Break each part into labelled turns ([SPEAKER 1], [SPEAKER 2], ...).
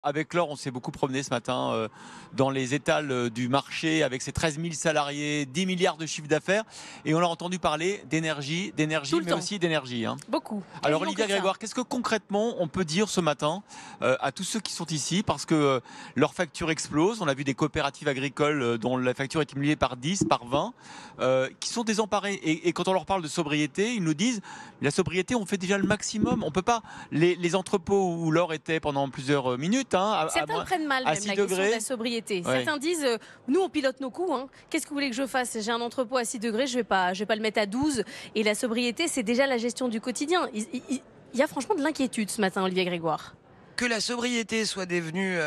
[SPEAKER 1] Avec Laure, on s'est beaucoup promené ce matin dans les étals du marché avec ses 13 000 salariés, 10 milliards de chiffre d'affaires. Et on a entendu parler d'énergie,
[SPEAKER 2] Tout le
[SPEAKER 1] mais
[SPEAKER 2] temps.
[SPEAKER 1] aussi d'énergie, hein.
[SPEAKER 2] Beaucoup.
[SPEAKER 1] Alors
[SPEAKER 2] Quasiment que
[SPEAKER 1] Olivia
[SPEAKER 2] de ça.
[SPEAKER 1] Grégoire, qu'est-ce que concrètement on peut dire ce matin à tous ceux qui sont ici? Parce que leurs factures explosent. On a vu des coopératives agricoles dont la facture est multipliée par 10, par 20, qui sont désemparées. Et quand on leur parle de sobriété, ils nous disent la sobriété, on fait déjà le maximum. On peut pas. Les entrepôts où l'or était pendant plusieurs minutes, hein,
[SPEAKER 2] Certains le prennent mal,
[SPEAKER 1] à
[SPEAKER 2] même
[SPEAKER 1] 6
[SPEAKER 2] la question de
[SPEAKER 1] degrés.
[SPEAKER 2] la sobriété.
[SPEAKER 1] Ouais.
[SPEAKER 2] Certains disent nous, on pilote nos coûts. Hein. Qu'est-ce que vous voulez que je fasse? J'ai un entrepôt à 6 degrés, je vais pas le mettre à 12. Et la sobriété, c'est déjà la gestion du quotidien. Il y a franchement de l'inquiétude ce matin, Olivier Grégoire.
[SPEAKER 3] Que la sobriété soit devenue,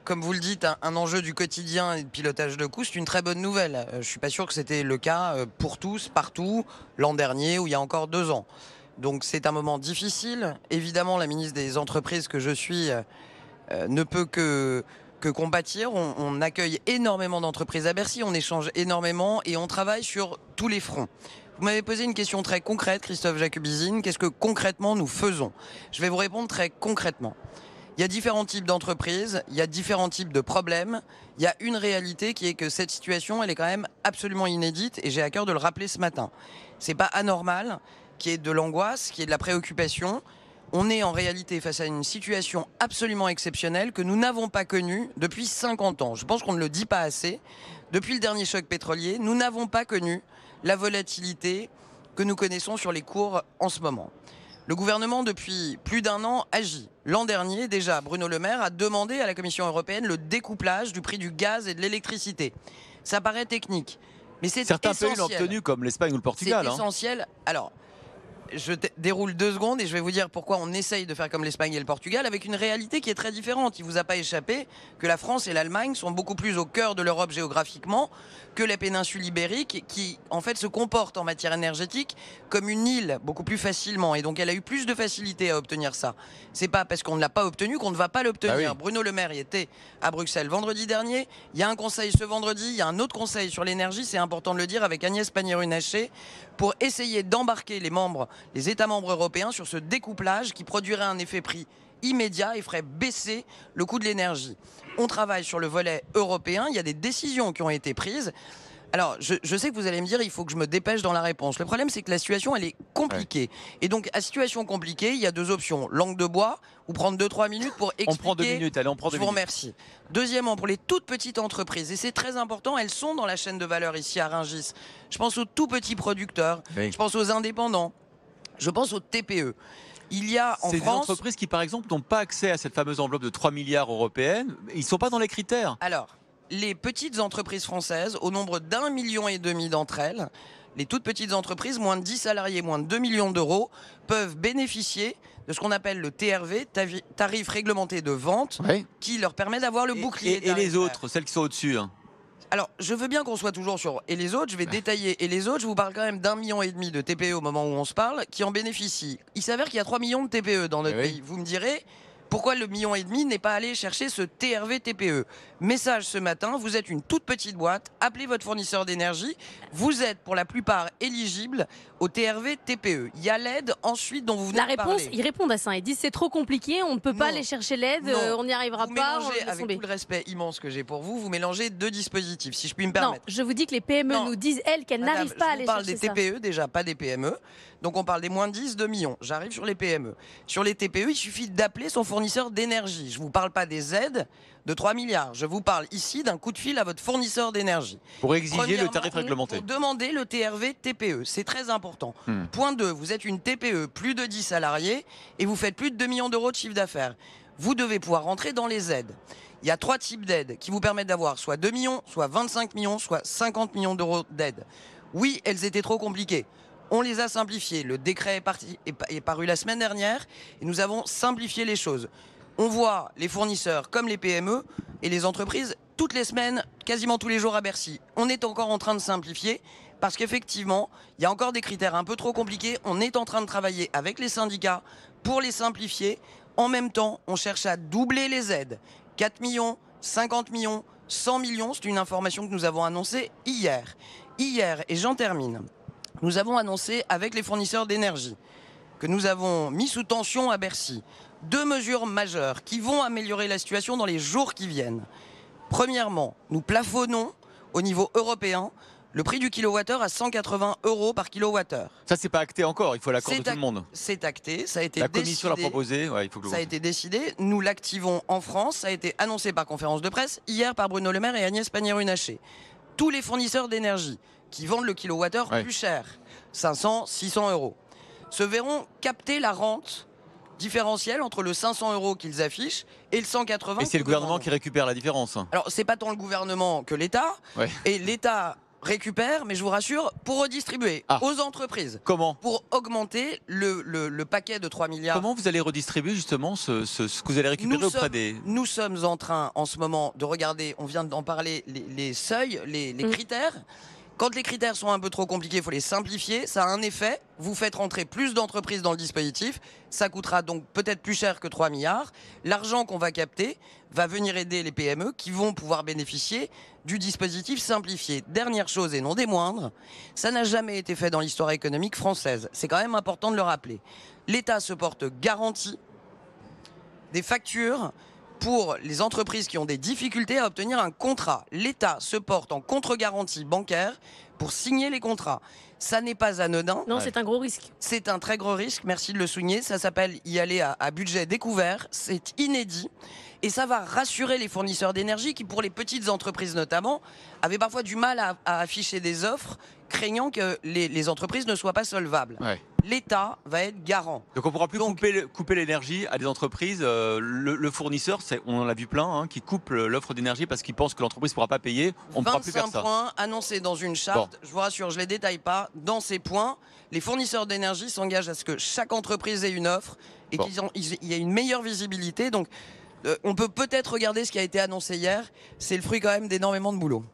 [SPEAKER 3] comme vous le dites, un enjeu du quotidien et de pilotage de coûts, c'est une très bonne nouvelle. Je suis pas sûr que c'était le cas pour tous, partout, l'an dernier ou il y a encore 2 ans. Donc c'est un moment difficile. Évidemment, la ministre des Entreprises que je suis ne peut que compatir. On accueille énormément d'entreprises à Bercy, on échange énormément et on travaille sur tous les fronts. Vous m'avez posé une question très concrète, Christophe Jacubizine. Qu'est-ce que concrètement nous faisons? Je vais vous répondre très concrètement. Il y a différents types d'entreprises, il y a différents types de problèmes. Il y a une réalité qui est que cette situation, elle est quand même absolument inédite et j'ai à cœur de le rappeler ce matin. C'est pas anormal qu'il y ait de l'angoisse, qu'il y ait de la préoccupation. On est en réalité face à une situation absolument exceptionnelle que nous n'avons pas connue depuis 50 ans. Je pense qu'on ne le dit pas assez. Depuis le dernier choc pétrolier, nous n'avons pas connu la volatilité que nous connaissons sur les cours en ce moment. Le gouvernement, depuis plus d'1 an, agit. L'an dernier, déjà, Bruno Le Maire a demandé à la Commission européenne le découplage du prix du gaz et de l'électricité. Ça paraît technique, mais c'est essentiel.
[SPEAKER 1] Certains pays l'ont obtenu, comme l'Espagne ou le Portugal.
[SPEAKER 3] C'est essentiel. Alors, je déroule 2 secondes et je vais vous dire pourquoi on essaye de faire comme l'Espagne et le Portugal avec une réalité qui est très différente. Il ne vous a pas échappé que la France et l'Allemagne sont beaucoup plus au cœur de l'Europe géographiquement que la péninsule ibérique qui en fait se comporte en matière énergétique comme une île beaucoup plus facilement et donc elle a eu plus de facilité à obtenir ça. C'est pas parce qu'on ne l'a pas obtenu qu'on ne va pas l'obtenir.
[SPEAKER 1] Ah oui.
[SPEAKER 3] Bruno Le Maire y était à Bruxelles vendredi dernier. Il y a un conseil ce vendredi, il y a un autre conseil sur l'énergie, c'est important de le dire, avec Agnès Pannier-Runacher pour essayer d'embarquer les États membres européens sur ce découplage qui produirait un effet prix immédiat et ferait baisser le coût de l'énergie. On travaille sur le volet européen, il y a des décisions qui ont été prises. Alors, je sais que vous allez me dire, il faut que je me dépêche dans la réponse. Le problème, c'est que la situation, elle est compliquée. Ouais. Et donc, à situation compliquée, il y a 2 options. Langue de bois ou prendre 2-3 minutes pour expliquer.
[SPEAKER 1] On prend 2 minutes, allez, on prend 2 minutes.
[SPEAKER 3] Je vous remercie. Deuxièmement, pour les toutes petites entreprises, et c'est très important, elles sont dans la chaîne de valeur ici à Rungis. Je pense aux tout petits producteurs, oui. Je pense aux indépendants, je pense aux TPE. Il y a en France...
[SPEAKER 1] C'est des entreprises qui, par exemple, n'ont pas accès à cette fameuse enveloppe de 3 milliards européenne. Ils ne sont pas dans les critères.
[SPEAKER 3] Alors, les petites entreprises françaises, au nombre d'1,5 million d'entre elles, les toutes petites entreprises, moins de 10 salariés, moins de 2 millions d'euros, peuvent bénéficier de ce qu'on appelle le TRV, tarif réglementé de vente, oui. Qui leur permet d'avoir le bouclier.
[SPEAKER 1] Et les autres, celles qui sont au-dessus, hein.
[SPEAKER 3] Alors, je veux bien qu'on soit toujours sur et les autres, je vais détailler et les autres, je vous parle quand même d'1,5 million de TPE au moment où on se parle, qui en bénéficient. Il s'avère qu'il y a 3 millions de TPE dans notre pays. Vous me direz, pourquoi le 1,5 million n'est pas allé chercher ce TRV TPE? Message ce matin, vous êtes une toute petite boîte, appelez votre fournisseur d'énergie, vous êtes pour la plupart éligibles au TRV TPE. Il y a l'aide ensuite dont vous venez de parler.
[SPEAKER 2] La réponse, ils répondent à ça, ils disent c'est trop compliqué, on ne peut pas aller chercher l'aide, on n'y arrivera pas.
[SPEAKER 3] Avec tout le respect immense que j'ai pour vous, vous mélangez 2 dispositifs, si je puis me permettre.
[SPEAKER 2] Non, je vous dis que les PME nous disent, elles, qu'elles n'arrivent pas à aller chercher ça.
[SPEAKER 3] On parle des TPE déjà, pas des PME. Donc on parle des moins de 10, 2 millions. J'arrive sur les PME. Sur les TPE, il suffit d'appeler son fournisseur d'énergie. Je ne vous parle pas des aides de 3 milliards. Je vous parle ici d'un coup de fil à votre fournisseur d'énergie.
[SPEAKER 1] Pour exiger le tarif réglementé.
[SPEAKER 3] Pour demander le TRV TPE. C'est très important. Point 2, vous êtes une TPE, plus de 10 salariés, et vous faites plus de 2 millions d'euros de chiffre d'affaires. Vous devez pouvoir rentrer dans les aides. Il y a 3 types d'aides qui vous permettent d'avoir soit 2 millions, soit 25 millions, soit 50 millions d'euros d'aide. Oui, elles étaient trop compliquées. On les a simplifiées. Le décret est paru la semaine dernière et nous avons simplifié les choses. On voit les fournisseurs comme les PME et les entreprises toutes les semaines, quasiment tous les jours à Bercy. On est encore en train de simplifier parce qu'effectivement, il y a encore des critères un peu trop compliqués. On est en train de travailler avec les syndicats pour les simplifier. En même temps, on cherche à doubler les aides. 4 millions, 50 millions, 100 millions, c'est une information que nous avons annoncée hier. Hier, et j'en termine, nous avons annoncé avec les fournisseurs d'énergie que nous avons mis sous tension à Bercy 2 mesures majeures qui vont améliorer la situation dans les jours qui viennent. Premièrement, nous plafonnons au niveau européen le prix du kilowattheure à 180 € par kilowattheure.
[SPEAKER 1] Ça, c'est pas acté encore, il faut l'accord de tout le monde.
[SPEAKER 3] C'est acté, ça a été
[SPEAKER 1] La
[SPEAKER 3] décidé.
[SPEAKER 1] commission l'a proposé, ouais, il faut que
[SPEAKER 3] Ça a été décidé, nous l'activons en France, ça a été annoncé par conférence de presse hier par Bruno Le Maire et Agnès Pannier-Runacher. Tous les fournisseurs d'énergie qui vendent le kilowattheure plus cher, 500, 600 €, se verront capter la rente différentielle entre le 500 € qu'ils affichent et le 180.
[SPEAKER 1] Et c'est le gouvernement qui récupère la différence.
[SPEAKER 3] Alors, c'est pas tant le gouvernement que l'État.
[SPEAKER 1] Ouais.
[SPEAKER 3] Et l'État récupère, mais je vous rassure, pour redistribuer aux entreprises.
[SPEAKER 1] Comment?
[SPEAKER 3] Pour augmenter le paquet de 3 milliards.
[SPEAKER 1] Comment vous allez redistribuer justement ce que vous allez récupérer auprès des...
[SPEAKER 3] Nous sommes en train, en ce moment, de regarder, on vient d'en parler, les seuils, les critères. Quand les critères sont un peu trop compliqués, il faut les simplifier. Ça a un effet. Vous faites rentrer plus d'entreprises dans le dispositif. Ça coûtera donc peut-être plus cher que 3 milliards. L'argent qu'on va capter va venir aider les PME qui vont pouvoir bénéficier du dispositif simplifié. Dernière chose et non des moindres, ça n'a jamais été fait dans l'histoire économique française. C'est quand même important de le rappeler. L'État se porte garantie des factures pour les entreprises qui ont des difficultés à obtenir un contrat. L'État se porte en contre-garantie bancaire pour signer les contrats. Ça n'est pas anodin.
[SPEAKER 2] Non, c'est un gros risque.
[SPEAKER 3] C'est un très gros risque, merci de le souligner. Ça s'appelle y aller à budget découvert. C'est inédit. Et ça va rassurer les fournisseurs d'énergie qui, pour les petites entreprises notamment, avaient parfois du mal à afficher des offres, craignant que les entreprises ne soient pas solvables.
[SPEAKER 1] Ouais.
[SPEAKER 3] L'État va être garant.
[SPEAKER 1] Donc on ne pourra plus couper l'énergie à des entreprises. Le fournisseur, on en a vu plein, hein, qui coupe l'offre d'énergie parce qu'il pense que l'entreprise ne pourra pas payer. On ne pourra plus faire ça.
[SPEAKER 3] 25 points annoncés dans une charte. Je vous rassure, je ne les détaille pas. Dans ces points, les fournisseurs d'énergie s'engagent à ce que chaque entreprise ait une offre et qu'il y ait une meilleure visibilité. Donc on peut peut-être regarder ce qui a été annoncé hier. C'est le fruit quand même d'énormément de boulot.